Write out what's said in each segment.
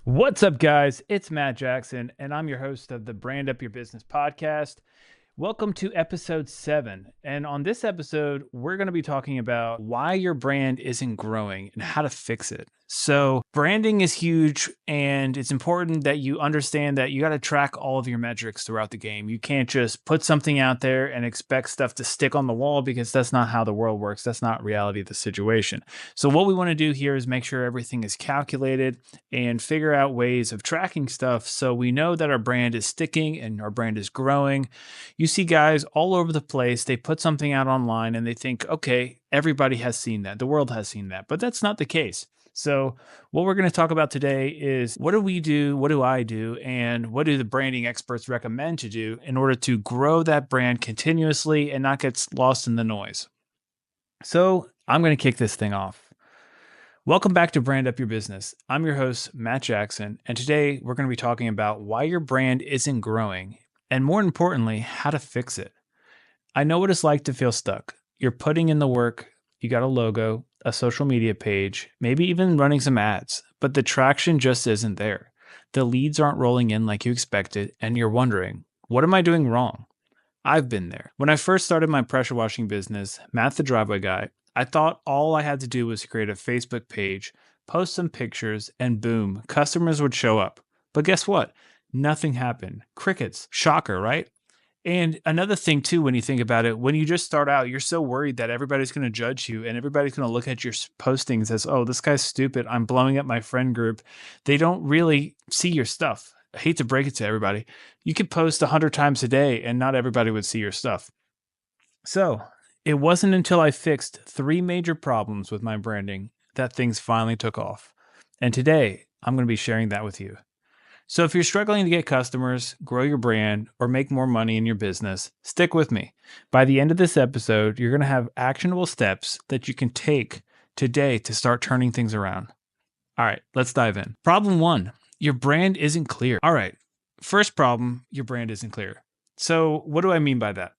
What's up, guys? It's Matt Jackson, and I'm your host of the Brand Up Your Business podcast. Welcome to episode 7. And on this episode, we're going to be talking about why your brand isn't growing and how to fix it. So, branding is huge, and it's important that you understand that you got to track all of your metrics throughout the game. You can't just put something out there and expect stuff to stick on the wall because that's not how the world works. That's not reality of the situation. So, what we want to do here is make sure everything is calculated and figure out ways of tracking stuff so we know that our brand is sticking and our brand is growing. You see guys all over the place, they put something out online and they think, okay, everybody has seen that. The world has seen that. But that's not the case. So, what we're going to talk about today is what do we do? What do I do? And what do the branding experts recommend to do in order to grow that brand continuously and not get lost in the noise? So, I'm going to kick this thing off. Welcome back to Brand Up Your Business. I'm your host, Matt Jackson, and today we're going to be talking about why your brand isn't growing and, more importantly, how to fix it. I know what it's like to feel stuck. You're putting in the work, you got a logo, a social media page, maybe even running some ads, but the traction just isn't there. The leads aren't rolling in like you expected, and you're wondering, what am I doing wrong? I've been there. When I first started my pressure washing business, Matt the Driveway Guy, I thought all I had to do was create a Facebook page, post some pictures, and boom, customers would show up. But guess what? Nothing happened. Crickets. Shocker, right? And another thing, too, when you think about it, when you just start out, you're so worried that everybody's going to judge you and everybody's going to look at your postings as, oh, this guy's stupid. I'm blowing up my friend group. They don't really see your stuff. I hate to break it to everybody. You could post 100 times a day and not everybody would see your stuff. So it wasn't until I fixed 3 major problems with my branding that things finally took off. And today, I'm going to be sharing that with you. So if you're struggling to get customers, grow your brand, or make more money in your business, stick with me. By the end of this episode, you're going to have actionable steps that you can take today to start turning things around. All right, let's dive in. Problem 1, your brand isn't clear. All right, first problem, your brand isn't clear. So what do I mean by that?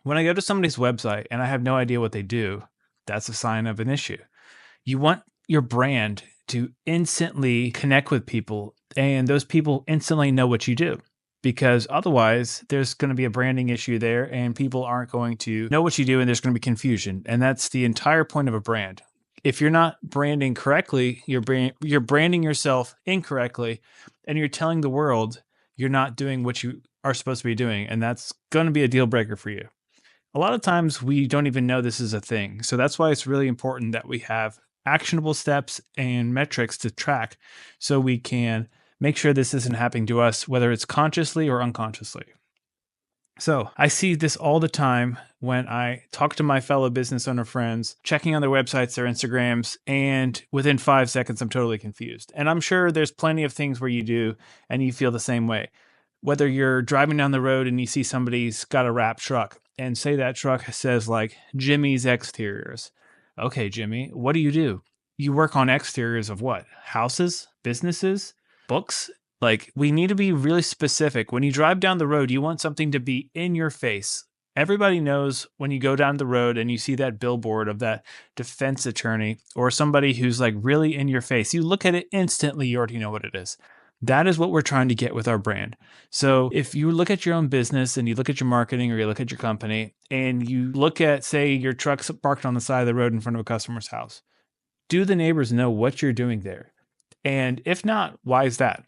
When I go to somebody's website and I have no idea what they do, that's a sign of an issue. You want your brand to instantly connect with people and those people instantly know what you do, because otherwise there's going to be a branding issue there and people aren't going to know what you do and there's going to be confusion. And that's the entire point of a brand. If you're not branding correctly, you're branding yourself incorrectly and you're telling the world you're not doing what you are supposed to be doing. And that's going to be a deal breaker for you. A lot of times we don't even know this is a thing. So that's why it's really important that we have actionable steps and metrics to track so we can make sure this isn't happening to us, whether it's consciously or unconsciously. So I see this all the time when I talk to my fellow business owner friends, checking on their websites, their Instagrams, and within 5 seconds, I'm totally confused. And I'm sure there's plenty of things where you do and you feel the same way. Whether you're driving down the road and you see somebody's got a wrap truck and say that truck says like Jimmy's Exteriors. Okay, Jimmy, what do? You work on exteriors of what? Houses, businesses, books? Like, we need to be really specific. When you drive down the road, you want something to be in your face. Everybody knows when you go down the road and you see that billboard of that defense attorney or somebody who's like really in your face, you look at it instantly, you already know what it is. That is what we're trying to get with our brand. So if you look at your own business and you look at your marketing or you look at your company and you look at, say, your truck's parked on the side of the road in front of a customer's house, do the neighbors know what you're doing there? And if not, why is that?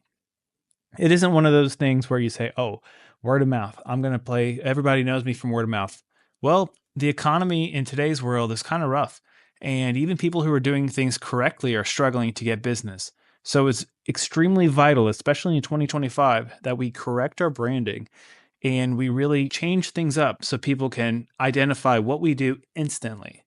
It isn't one of those things where you say, oh, word of mouth. I'm going to play. Everybody knows me from word of mouth. Well, the economy in today's world is kind of rough. And even people who are doing things correctly are struggling to get business. So it's extremely vital, especially in 2025, that we correct our branding and we really change things up so people can identify what we do instantly.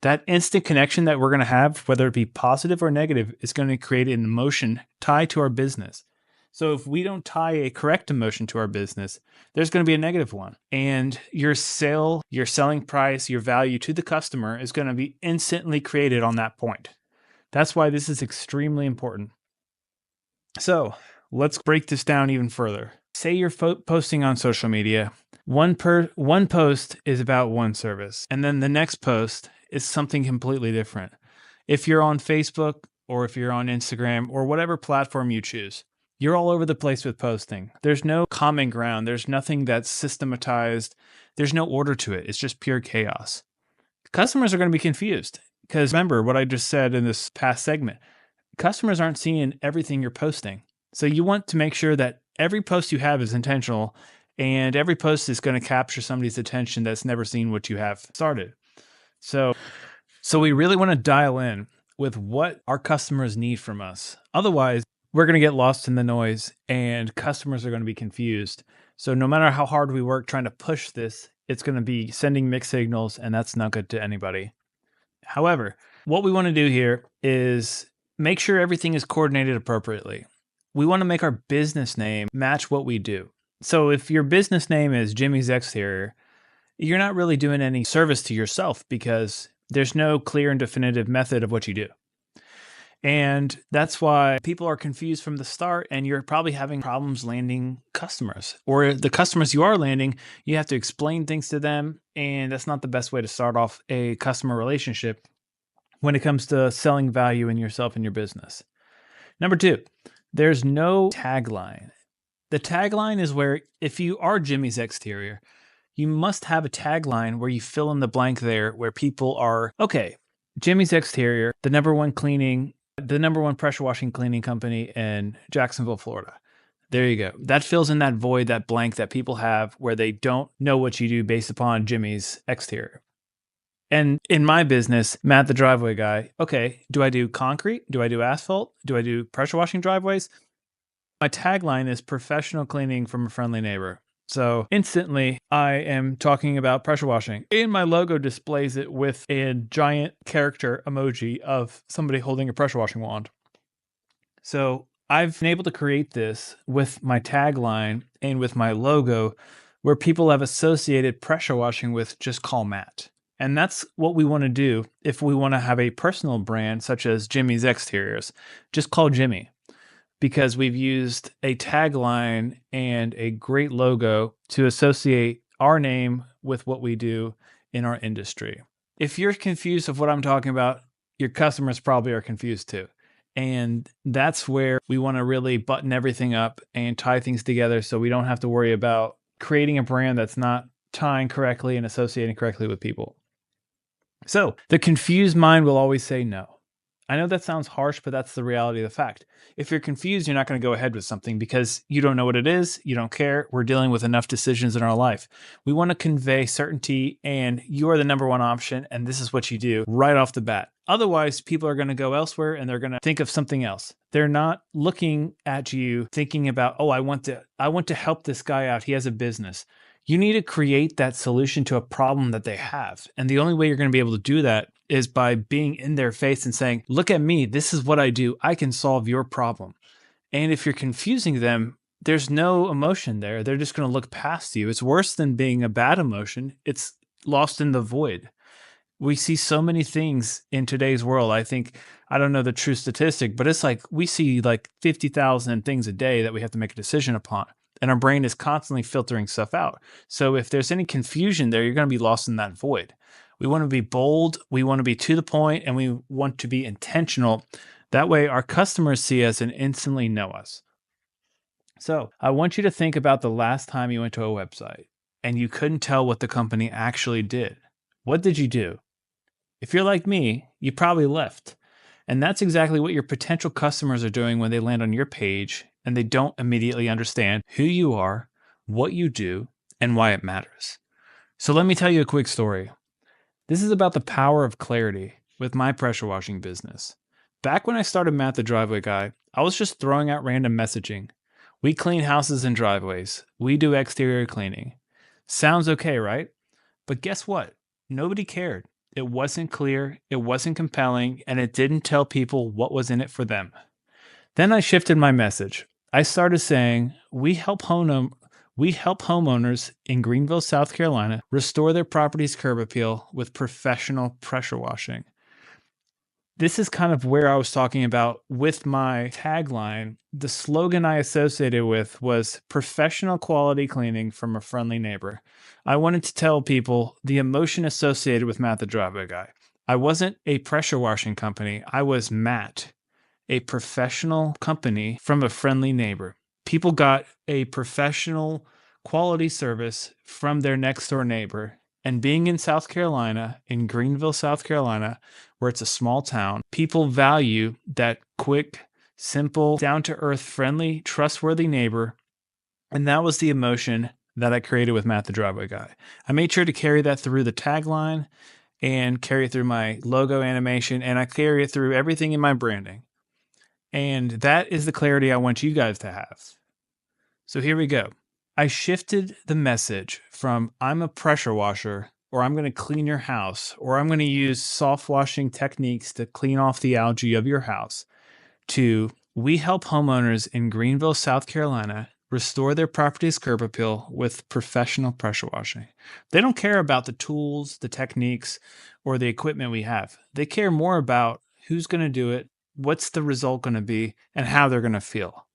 That instant connection that we're going to have, whether it be positive or negative, is going to create an emotion tied to our business. So if we don't tie a correct emotion to our business, there's going to be a negative one. And your sale, your selling price, your value to the customer is going to be instantly created on that point. That's why this is extremely important. So let's break this down even further. Say you're posting on social media. One post is about one service, and then the next post is something completely different. If you're on Facebook, or if you're on Instagram or whatever platform you choose. You're all over the place with posting. There's no common ground. There's nothing that's systematized. There's no order to it. It's just pure chaos. Customers are going to be confused because remember what I just said in this past segment. Customers aren't seeing everything you're posting. So you want to make sure that every post you have is intentional and every post is going to capture somebody's attention that's never seen what you have started. So we really want to dial in with what our customers need from us. Otherwise, we're going to get lost in the noise and customers are going to be confused. So no matter how hard we work trying to push this, it's going to be sending mixed signals, and that's not good to anybody. However, what we want to do here is make sure everything is coordinated appropriately. We want to make our business name match what we do. So if your business name is Jimmy's Exterior, you're not really doing any service to yourself because there's no clear and definitive method of what you do. And that's why people are confused from the start, and you're probably having problems landing customers. Or the customers you are landing, you have to explain things to them, and that's not the best way to start off a customer relationship when it comes to selling value in yourself and your business. Number two, there's no tagline. The tagline is where if you are Jimmy's Exterior, you must have a tagline where you fill in the blank there where people are, okay, Jimmy's Exterior, the number one pressure washing cleaning company in Jacksonville, Florida. There you go. That fills in that void, that blank that people have where they don't know what you do based upon Jimmy's Exterior. And in my business, Matt the Driveway Guy, okay, do I do concrete? Do I do asphalt? Do I do pressure washing driveways? My tagline is professional cleaning from a friendly neighbor. So instantly, I am talking about pressure washing. And my logo displays it with a giant character emoji of somebody holding a pressure washing wand. So I've been able to create this with my tagline and with my logo where people have associated pressure washing with just call Matt. And that's what we want to do if we want to have a personal brand such as Jimmy's Exteriors. Just call Jimmy. Because we've used a tagline and a great logo to associate our name with what we do in our industry. If you're confused of what I'm talking about, your customers probably are confused too. And that's where we want to really button everything up and tie things together so we don't have to worry about creating a brand that's not tying correctly and associating correctly with people. So the confused mind will always say no. I know that sounds harsh, but that's the reality of the fact. If you're confused, you're not going to go ahead with something because you don't know what it is. You don't care. We're dealing with enough decisions in our life. We want to convey certainty and you are the number one option. And this is what you do right off the bat. Otherwise, people are going to go elsewhere and they're going to think of something else. They're not looking at you thinking about, oh, I want to help this guy out. He has a business. You need to create that solution to a problem that they have. And the only way you're going to be able to do that is by being in their face and saying, look at me, this is what I do. I can solve your problem. And if you're confusing them, there's no emotion there. They're just going to look past you. It's worse than being a bad emotion. It's lost in the void. We see so many things in today's world. I don't know the true statistic, but it's like we see like 50,000 things a day that we have to make a decision upon. And our brain is constantly filtering stuff out. So if there's any confusion there, you're going to be lost in that void. We want to be bold, we want to be to the point, and we want to be intentional. That way our customers see us and instantly know us. So I want you to think about the last time you went to a website and you couldn't tell what the company actually did. What did you do? If you're like me, you probably left. And that's exactly what your potential customers are doing when they land on your page and they don't immediately understand who you are, what you do, and why it matters. So let me tell you a quick story. This is about the power of clarity with my pressure washing business. Back when I started Matt the Driveway Guy, I was just throwing out random messaging. We clean houses and driveways. We do exterior cleaning. Sounds okay, right? But guess what? Nobody cared. It wasn't clear, it wasn't compelling, and it didn't tell people what was in it for them. Then I shifted my message. I started saying, we help homeowners in Greenville, South Carolina, restore their property's curb appeal with professional pressure washing. This is kind of where I was talking about with my tagline. The slogan I associated with was professional quality cleaning from a friendly neighbor. I wanted to tell people the emotion associated with Matt the Driveway Guy. I wasn't a pressure washing company. I was Matt. a professional company from a friendly neighbor. People got a professional quality service from their next door neighbor. And being in South Carolina, in Greenville, South Carolina, where it's a small town, people value that quick, simple, down to earth, friendly, trustworthy neighbor. And that was the emotion that I created with Matt the Driveway Guy. I made sure to carry that through the tagline and carry it through my logo animation, and I carry it through everything in my branding. And that is the clarity I want you guys to have. So here we go. I shifted the message from I'm a pressure washer, or I'm going to clean your house, or I'm going to use soft washing techniques to clean off the algae of your house, to we help homeowners in Greenville, South Carolina restore their property's curb appeal with professional pressure washing. They don't care about the tools, the techniques, or the equipment we have. They care more about who's going to do it, what's the result going to be, and how they're going to feel.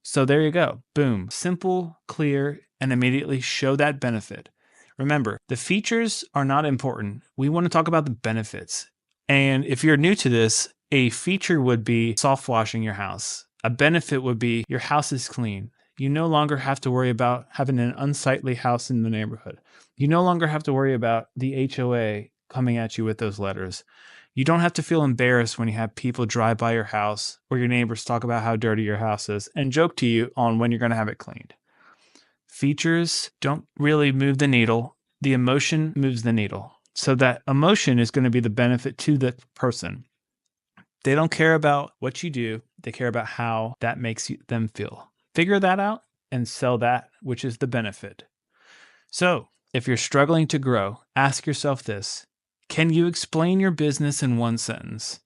So there you go. Boom. Simple, clear, and immediately show that benefit. Remember, the features are not important. We want to talk about the benefits. And if you're new to this, a feature would be soft washing your house. A benefit would be your house is clean. You no longer have to worry about having an unsightly house in the neighborhood. You no longer have to worry about the HOA coming at you with those letters. You don't have to feel embarrassed when you have people drive by your house or your neighbors talk about how dirty your house is and joke to you on when you're going to have it cleaned. Features don't really move the needle. The emotion moves the needle. So that emotion is going to be the benefit to the person. They don't care about what you do. They care about how that makes them feel. Figure that out and sell that, which is the benefit. So if you're struggling to grow, ask yourself this. Can you explain your business in one sentence?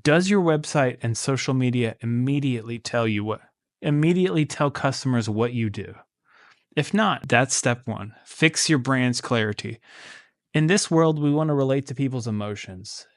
Does your website and social media immediately tell customers what you do? If not, that's step one. Fix your brand's clarity. In this world, we want to relate to people's emotions.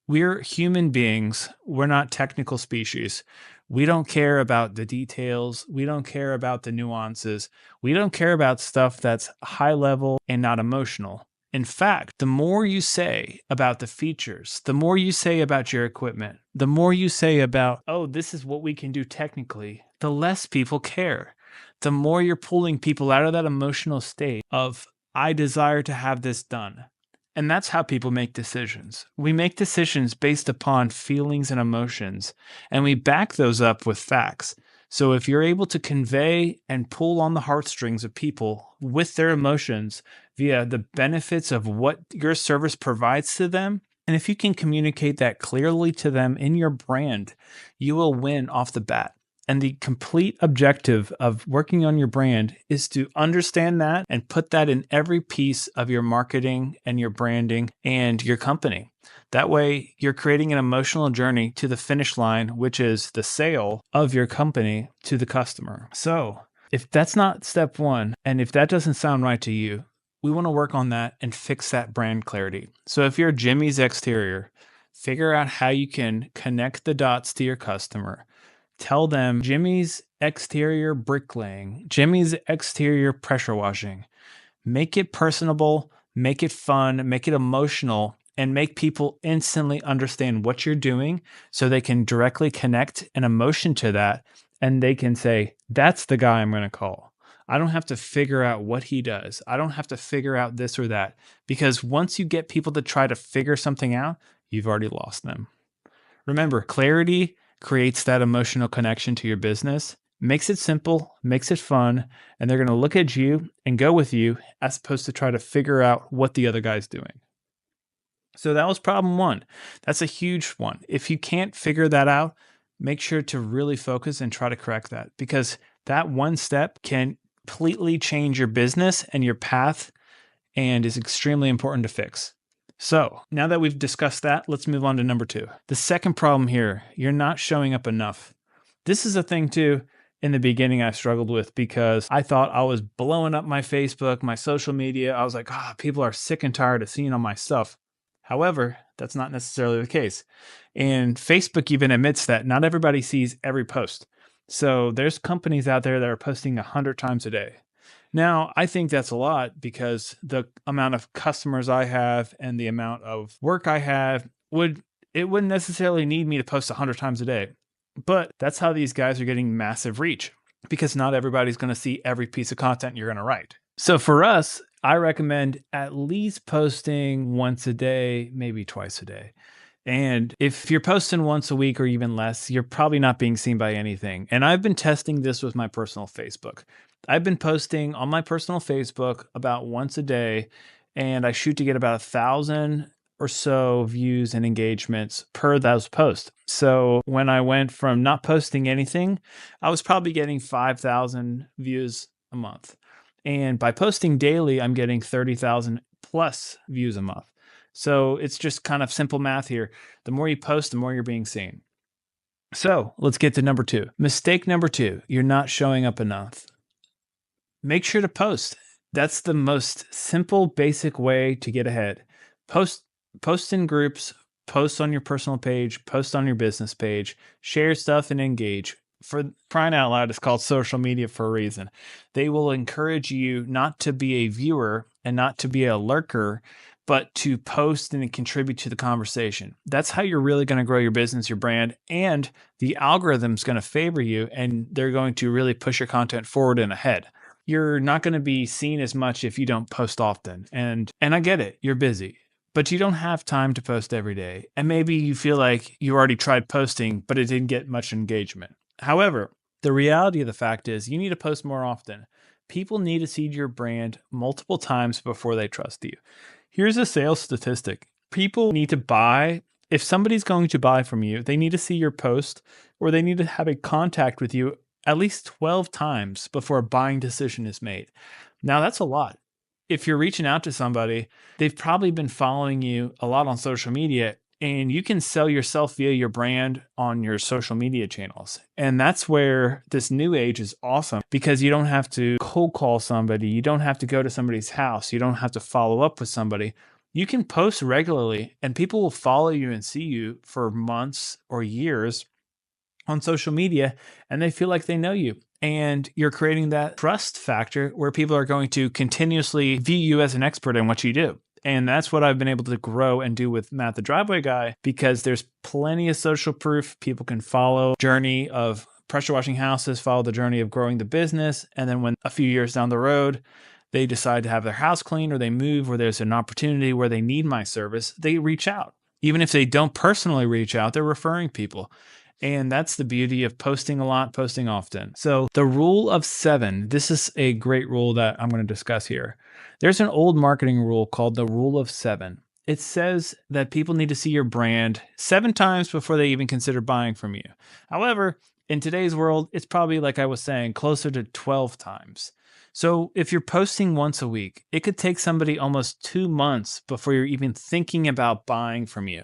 We're human beings. We're not technical species. We don't care about the details. We don't care about the nuances. We don't care about stuff that's high level and not emotional. In fact, the more you say about the features, the more you say about your equipment, the more you say about, oh, this is what we can do technically, the less people care. The more you're pulling people out of that emotional state of, I desire to have this done. And that's how people make decisions. We make decisions based upon feelings and emotions, and we back those up with facts. So if you're able to convey and pull on the heartstrings of people with their emotions via the benefits of what your service provides to them, and if you can communicate that clearly to them in your brand, you will win off the bat. And the complete objective of working on your brand is to understand that and put that in every piece of your marketing and your branding and your company. That way, you're creating an emotional journey to the finish line, which is the sale of your company to the customer. So if that's not step one, and if that doesn't sound right to you, we want to work on that and fix that brand clarity. So if you're Jimmy's Exterior, figure out how you can connect the dots to your customer. Tell them Jimmy's Exterior bricklaying, Jimmy's Exterior pressure washing. Make it personable, make it fun, make it emotional, and make people instantly understand what you're doing so they can directly connect an emotion to that. And they can say, that's the guy I'm going to call. I don't have to figure out what he does. I don't have to figure out this or that. Because once you get people to try to figure something out, you've already lost them. Remember, clarity creates that emotional connection to your business, makes it simple, makes it fun, and they're going to look at you and go with you as opposed to try to figure out what the other guy's doing. So that was problem one. That's a huge one. If you can't figure that out, make sure to really focus and try to correct that, because that one step can completely change your business and your path and is extremely important to fix. So now that we've discussed that, let's move on to number two. The second problem here, you're not showing up enough. This is a thing too, in the beginning I struggled with because I thought I was blowing up my Facebook, my social media. I was like, people are sick and tired of seeing all my stuff. However, that's not necessarily the case. And Facebook even admits that not everybody sees every post. So there's companies out there that are posting 100 times a day. Now, I think that's a lot because the amount of customers I have and the amount of work I have wouldn't necessarily need me to post 100 times a day. But that's how these guys are getting massive reach, because not everybody's going to see every piece of content you're going to write. So for us, I recommend at least posting once a day, maybe twice a day. And if you're posting once a week or even less, you're probably not being seen by anything. And I've been testing this with my personal Facebook. I've been posting on my personal Facebook about once a day, and I shoot to get about 1,000 or so views and engagements per those posts. So when I went from not posting anything, I was probably getting 5,000 views a month. And by posting daily, I'm getting 30,000 plus views a month. So it's just kind of simple math here. The more you post, the more you're being seen. So let's get to number 2. Mistake number 2, you're not showing up enough. Make sure to post. That's the most simple, basic way to get ahead. Post in groups, post on your personal page, post on your business page, share stuff and engage. For crying out loud, it's called social media for a reason. They will encourage you not to be a viewer and not to be a lurker, but to post and contribute to the conversation. That's how you're really going to grow your business, your brand, and the algorithm's going to favor you, and they're going to really push your content forward and ahead. You're not going to be seen as much if you don't post often. And I get it, you're busy, but you don't have time to post every day. And maybe you feel like you already tried posting, but it didn't get much engagement. However, the reality of the fact is you need to post more often. People need to see your brand multiple times before they trust you. Here's a sales statistic. People need to buy. If somebody's going to buy from you, they need to see your post, or they need to have a contact with you at least 12 times before a buying decision is made. Now, that's a lot. If you're reaching out to somebody, they've probably been following you a lot on social media, and you can sell yourself via your brand on your social media channels. And that's where this new age is awesome, because you don't have to cold call somebody. You don't have to go to somebody's house. You don't have to follow up with somebody. You can post regularly, and people will follow you and see you for months or years on social media, and they feel like they know you. And you're creating that trust factor where people are going to continuously view you as an expert in what you do. And that's what I've been able to grow and do with Matt the Driveway Guy, because there's plenty of social proof. People can follow journey of pressure washing houses, follow the journey of growing the business. And then when a few years down the road, they decide to have their house cleaned, or they move, or there's an opportunity where they need my service, they reach out. Even if they don't personally reach out, they're referring people. And that's the beauty of posting a lot, posting often. So the rule of 7, this is a great rule that I'm going to discuss here. There's an old marketing rule called the rule of 7. It says that people need to see your brand 7 times before they even consider buying from you. However, in today's world, it's probably, like I was saying, closer to 12 times. So if you're posting once a week, it could take somebody almost 2 months before you're even thinking about buying from you.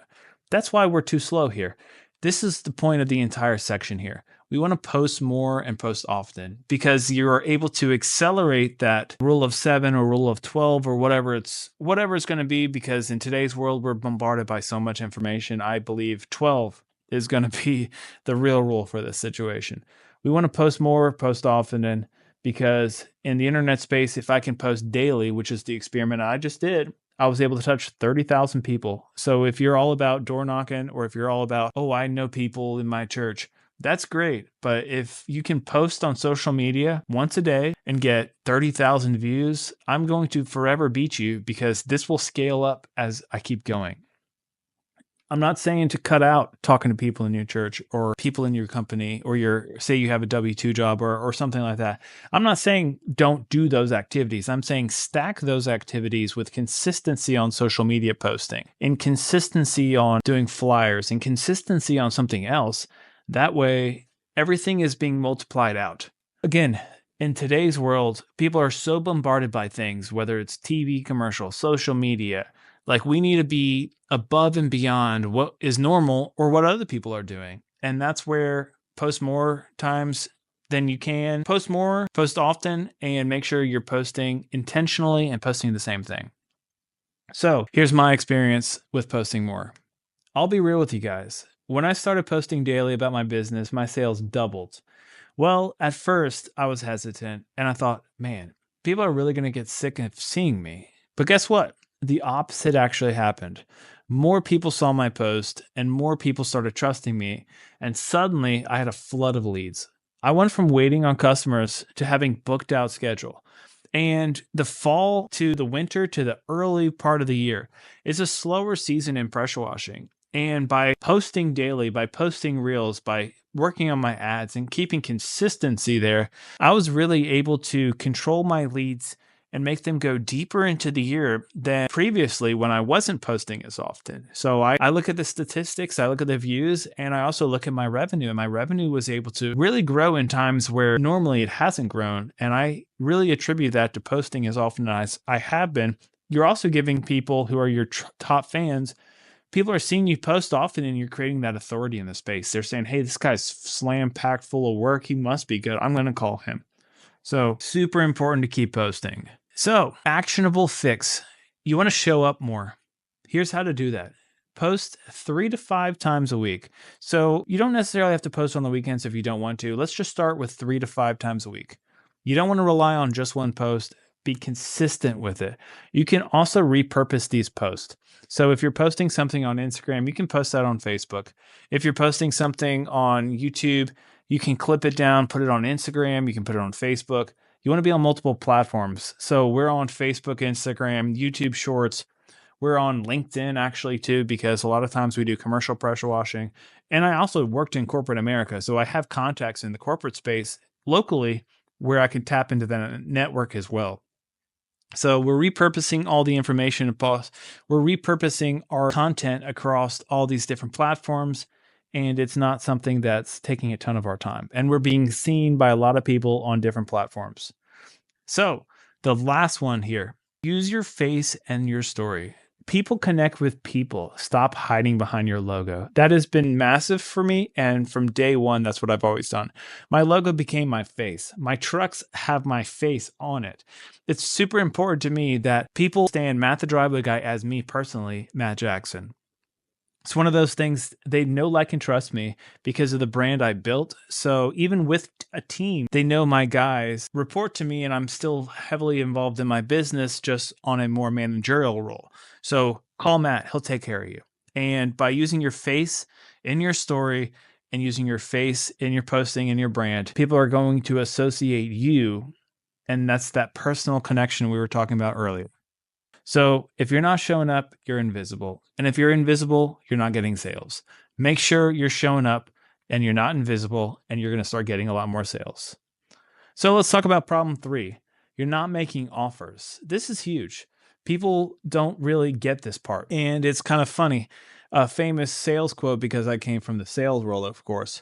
That's why we're too slow here. This is the point of the entire section here. We want to post more and post often, because you are able to accelerate that rule of 7 or rule of 12 or whatever it's going to be, because in today's world, we're bombarded by so much information. I believe 12 is going to be the real rule for this situation. We want to post more, post often, and because in the internet space, if I can post daily, which is the experiment I just did, I was able to touch 30,000 people. So if you're all about door knocking, or if you're all about, oh, I know people in my church, that's great. But if you can post on social media once a day and get 30,000 views, I'm going to forever beat you, because this will scale up as I keep going. I'm not saying to cut out talking to people in your church or people in your company, or say you have a W-2 job or something like that. I'm not saying don't do those activities. I'm saying stack those activities with consistency on social media posting, and consistency on doing flyers, and consistency on something else. That way, everything is being multiplied out. Again, in today's world, people are so bombarded by things, whether it's TV commercials, social media. Like, we need to be above and beyond what is normal or what other people are doing. And that's where post more times than you can. Post more, post often, and make sure you're posting intentionally and posting the same thing. So here's my experience with posting more. I'll be real with you guys. When I started posting daily about my business, my sales doubled. Well, at first I was hesitant, and I thought, man, people are really going to get sick of seeing me. But guess what? The opposite actually happened. more people saw my post and more people started trusting me. And suddenly I had a flood of leads. I went from waiting on customers to having booked out schedule. And the fall to the winter to the early part of the year is a slower season in pressure washing. And by posting daily, by posting reels, by working on my ads and keeping consistency there, I was really able to control my leads and make them go deeper into the year than previously when I wasn't posting as often. So I look at the statistics, I look at the views, and I also look at my revenue. And my revenue was able to really grow in times where normally it hasn't grown. And I really attribute that to posting as often as I have been. You're also giving people who are your top fans, people are seeing you post often and you're creating that authority in the space. They're saying, hey, this guy's slam packed full of work. He must be good. I'm going to call him. So super important to keep posting. So actionable fix. You want to show up more. Here's how to do that. Post 3 to 5 times a week. So you don't necessarily have to post on the weekends if you don't want to. Let's just start with 3 to 5 times a week. You don't want to rely on just one post. Be consistent with it. You can also repurpose these posts. So if you're posting something on Instagram, you can post that on Facebook. If you're posting something on YouTube, you can clip it down, put it on Instagram, you can put it on Facebook. You want to be on multiple platforms. So we're on Facebook, Instagram, YouTube Shorts. We're on LinkedIn actually too, because a lot of times we do commercial pressure washing. And I also worked in corporate America. So I have contacts in the corporate space locally where I can tap into that network as well. So we're repurposing all the information. We're repurposing our content across all these different platforms. And it's not something that's taking a ton of our time. And we're being seen by a lot of people on different platforms. So the last one here, use your face and your story. People connect with people. Stop hiding behind your logo. That has been massive for me. And from day one, that's what I've always done. My logo became my face. My trucks have my face on it. It's super important to me that people understand Matt the Driveway Guy as me personally, Matt Jackson. It's one of those things, they know, like, and trust me because of the brand I built. So even with a team, they know my guys report to me and I'm still heavily involved in my business, just on a more managerial role. So call Matt, he'll take care of you. And by using your face in your story and using your face in your posting and your brand, people are going to associate you. And that's that personal connection we were talking about earlier. So if you're not showing up, you're invisible. And if you're invisible, you're not getting sales. Make sure you're showing up and you're not invisible, and you're going to start getting a lot more sales. So let's talk about problem 3. You're not making offers. This is huge. People don't really get this part. And it's kind of funny. A famous sales quote, because I came from the sales world, of course.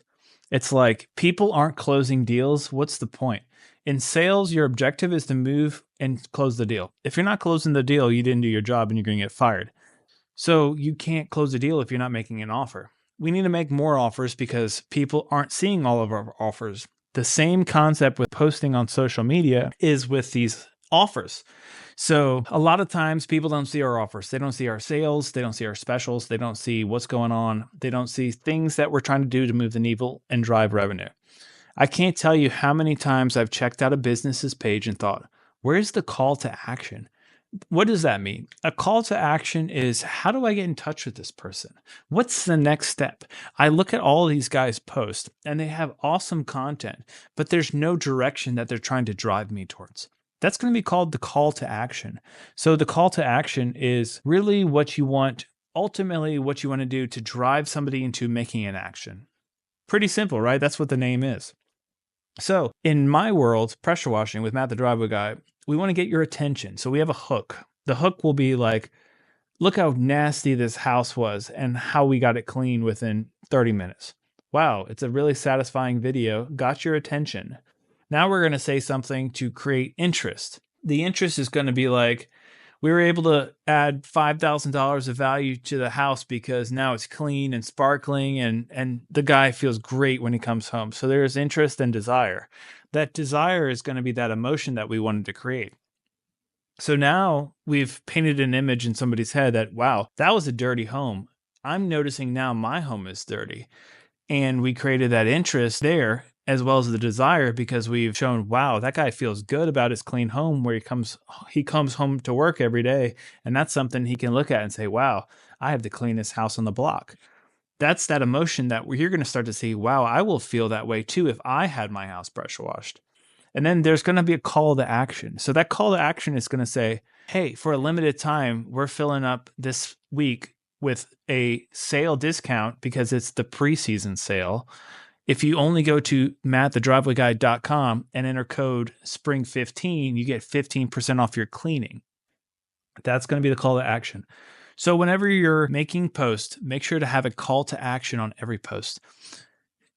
It's like, people aren't closing deals. What's the point? In sales, your objective is to move and close the deal. If you're not closing the deal, you didn't do your job and you're going to get fired. So you can't close a deal if you're not making an offer. We need to make more offers because people aren't seeing all of our offers. The same concept with posting on social media is with these offers. So a lot of times people don't see our offers. They don't see our sales. They don't see our specials. They don't see what's going on. They don't see things that we're trying to do to move the needle and drive revenue. I can't tell you how many times I've checked out a business's page and thought, where's the call to action? What does that mean? A call to action is, how do I get in touch with this person? What's the next step? I look at all these guys' posts and they have awesome content, but there's no direction that they're trying to drive me towards. That's going to be called the call to action. So the call to action is really what you want, ultimately what you want to do to drive somebody into making an action. Pretty simple, right? That's what the name is. So in my world, pressure washing with Matt the Driveway Guy, we want to get your attention. So we have a hook. The hook will be like, look how nasty this house was and how we got it clean within 30 minutes. Wow, it's a really satisfying video. Got your attention. Now we're going to say something to create interest. The interest is going to be like, we were able to add $5,000 of value to the house because now it's clean and sparkling, and the guy feels great when he comes home. So there's interest and desire. That desire is going to be that emotion that we wanted to create. So now we've painted an image in somebody's head that, wow, that was a dirty home. I'm noticing now my home is dirty. And we created that interest there, as well as the desire, because we've shown, wow, that guy feels good about his clean home where he comes home to work every day. And that's something he can look at and say, wow, I have the cleanest house on the block. That's that emotion that you're going to start to see, wow, I will feel that way too if I had my house pressure washed. And then there's going to be a call to action. So that call to action is going to say, hey, for a limited time, we're filling up this week with a sale discount because it's the preseason sale. If you only go to mattthedrivewayguy.com and enter code SPRING15, you get 15% off your cleaning. That's going to be the call to action. So whenever you're making posts, make sure to have a call to action on every post.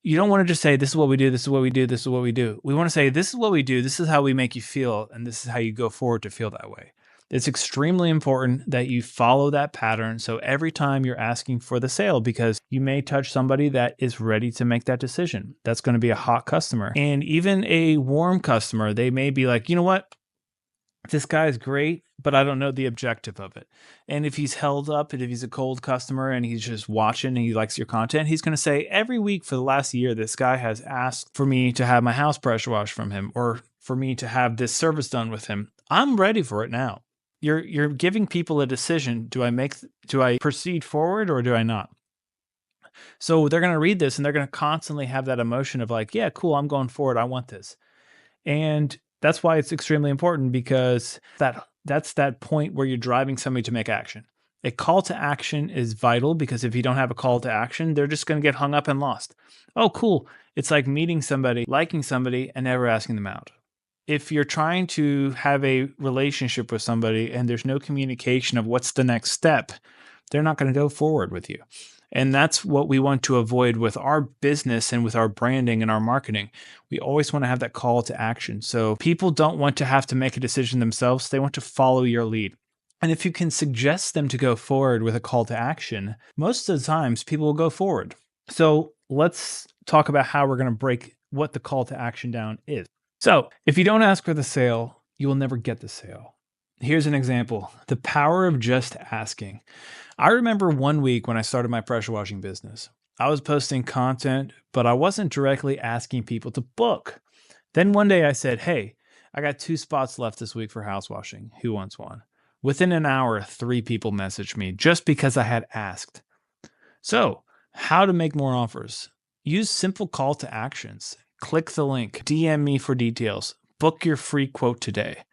You don't want to just say, this is what we do, this is what we do, this is what we do. We want to say, this is what we do, this is how we make you feel, and this is how you go forward to feel that way. It's extremely important that you follow that pattern. So every time you're asking for the sale, because you may touch somebody that is ready to make that decision. That's going to be a hot customer. And even a warm customer, they may be like, you know what? This guy is great, but I don't know the objective of it. And if he's held up, and if he's a cold customer and he's just watching and he likes your content, he's going to say, every week for the last year, this guy has asked for me to have my house pressure washed from him, or for me to have this service done with him. I'm ready for it now. You're giving people a decision. Do I proceed forward or do I not? So they're going to read this and they're going to constantly have that emotion of like, yeah, cool, I'm going forward. I want this. And that's why it's extremely important, because that's that point where you're driving somebody to make action. A call to action is vital, because if you don't have a call to action, they're just going to get hung up and lost. Oh, cool. It's like meeting somebody, liking somebody, and never asking them out. If you're trying to have a relationship with somebody and there's no communication of what's the next step, they're not going to go forward with you. And that's what we want to avoid with our business and with our branding and our marketing. We always want to have that call to action. So people don't want to have to make a decision themselves. They want to follow your lead. And if you can suggest them to go forward with a call to action, most of the times people will go forward. So let's talk about how we're going to break what the call to action down is. So if you don't ask for the sale, you will never get the sale. Here's an example: the power of just asking. I remember one week when I started my pressure washing business, I was posting content, but I wasn't directly asking people to book. Then one day I said, hey, I got 2 spots left this week for house washing. Who wants one? Within an hour, 3 people messaged me just because I had asked. So how to make more offers? Use simple call to actions. Click the link, DM me for details, book your free quote today.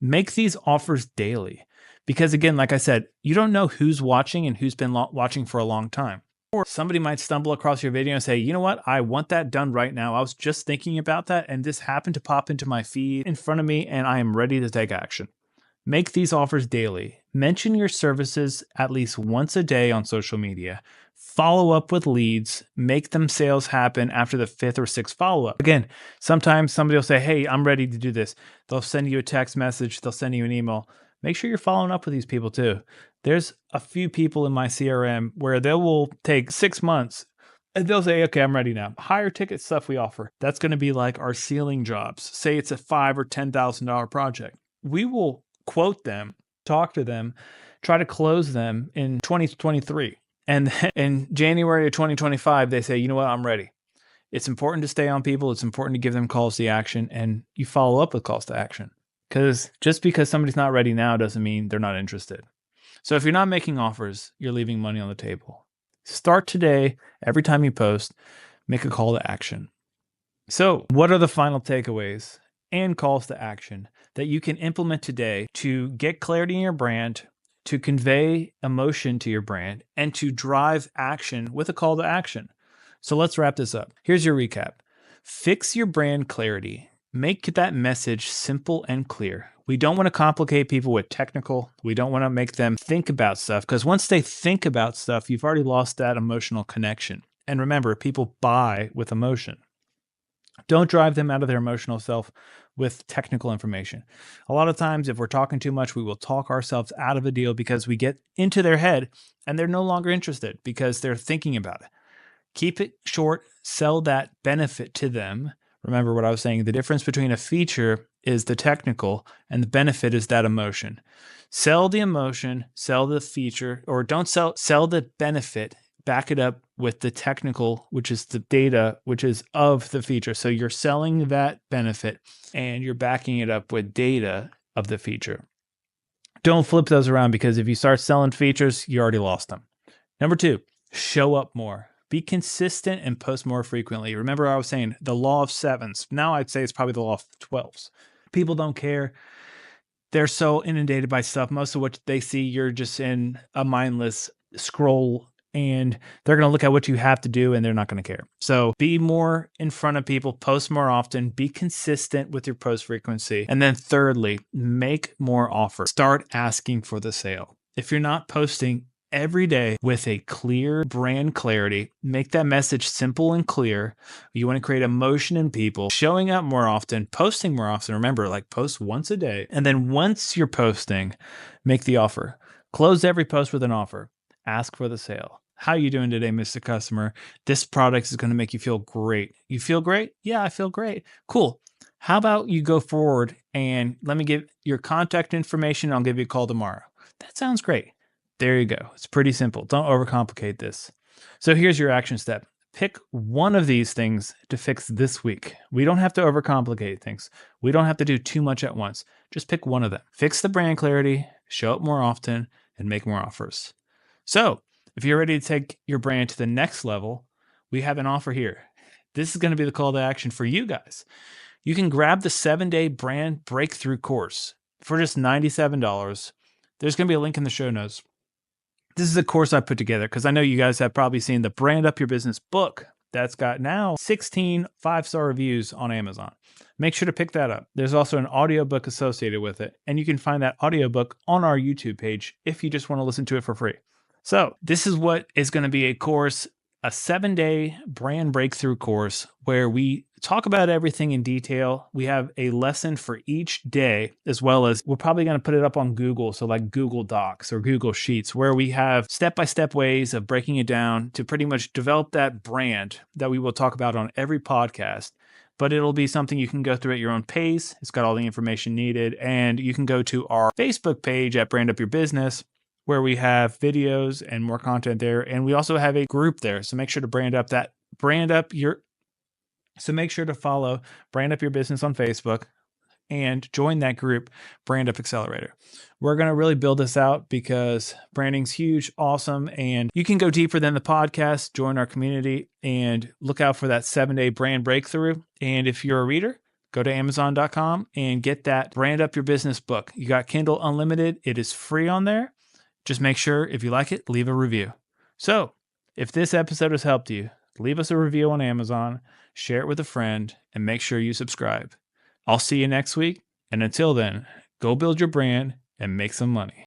Make these offers daily, because again, like I said, you don't know who's watching and who's been watching for a long time. Or somebody might stumble across your video and say, you know what, I want that done right now. I was just thinking about that and this happened to pop into my feed in front of me and I am ready to take action. Make these offers daily. Mention your services at least once a day on social media. Follow up with leads. Make them sales happen after the 5th or 6th follow-up. Again, sometimes somebody will say, hey, I'm ready to do this. They'll send you a text message. They'll send you an email. Make sure you're following up with these people too. There's a few people in my CRM where they will take 6 months and they'll say, okay, I'm ready now. Higher ticket stuff we offer. That's going to be like our ceiling jobs. Say it's a $5,000 or $10,000 project. We will quote them, talk to them, try to close them in 2023. And in January of 2025, they say, you know what, I'm ready. It's important to stay on people. It's important to give them calls to action, and you follow up with calls to action. Because just because somebody's not ready now doesn't mean they're not interested. So if you're not making offers, you're leaving money on the table. Start today. Every time you post, make a call to action. So what are the final takeaways and calls to action that you can implement today to get clarity in your brand, to convey emotion to your brand, and to drive action with a call to action? So let's wrap this up. Here's your recap. Fix your brand clarity. Make that message simple and clear. We don't want to complicate people with technical. We don't want to make them think about stuff, because once they think about stuff, you've already lost that emotional connection. And remember, people buy with emotion. Don't drive them out of their emotional self with technical information. A lot of times, if we're talking too much, we will talk ourselves out of a deal because we get into their head and they're no longer interested because they're thinking about it. Keep it short, sell that benefit to them. Remember what I was saying, the difference between a feature is the technical and the benefit is that emotion. Sell the emotion, sell the feature, or don't sell the benefit. Back it up with the technical, which is the data, which is of the feature. So you're selling that benefit and you're backing it up with data of the feature. Don't flip those around, because if you start selling features, you already lost them. Number two, show up more. Be consistent and post more frequently. Remember, I was saying the law of sevens. Now I'd say it's probably the law of 12s. People don't care. They're so inundated by stuff. Most of what they see, you're just in a mindless scroll, and they're going to look at what you have to do and they're not going to care. So be more in front of people, post more often, be consistent with your post frequency. And then thirdly, make more offers. Start asking for the sale. If you're not posting every day with a clear brand clarity, make that message simple and clear. You want to create emotion in people, showing up more often, posting more often. Remember, like post once a day. And then once you're posting, make the offer. Close every post with an offer. Ask for the sale. How are you doing today, Mr. Customer? This product is going to make you feel great. You feel great? Yeah, I feel great. Cool. How about you go forward and let me give your contact information. I'll give you a call tomorrow. That sounds great. There you go. It's pretty simple. Don't overcomplicate this. So here's your action step. Pick one of these things to fix this week. We don't have to overcomplicate things. We don't have to do too much at once. Just pick one of them. Fix the brand clarity, show up more often, and make more offers. So if you're ready to take your brand to the next level, we have an offer here. This is going to be the call to action for you guys. You can grab the 7-day brand breakthrough course for just $97. There's going to be a link in the show notes. This is a course I put together because I know you guys have probably seen the Brand Up Your Business book that's got now 16 5-star reviews on Amazon. Make sure to pick that up. There's also an audiobook associated with it, and you can find that audiobook on our YouTube page if you just want to listen to it for free. So this is what is going to be a course, a 7-day brand breakthrough course where we talk about everything in detail. We have a lesson for each day, as well as we're probably going to put it up on Google. So like Google Docs or Google Sheets, where we have step-by-step ways of breaking it down to pretty much develop that brand that we will talk about on every podcast. But it'll be something you can go through at your own pace. It's got all the information needed. And you can go to our Facebook page at Brand Up Your Business, where we have videos and more content there. And we also have a group there. So make sure to so make sure to follow Brand Up Your Business on Facebook and join that group, Brand Up Accelerator. We're going to really build this out because branding's huge, awesome, and you can go deeper than the podcast, join our community, and look out for that 7-day brand breakthrough. And if you're a reader, go to Amazon.com and get that Brand Up Your Business book. You got Kindle Unlimited. It is free on there. Just make sure, if you like it, leave a review. So if this episode has helped you, leave us a review on Amazon, share it with a friend, and make sure you subscribe. I'll see you next week. And until then, go build your brand and make some money.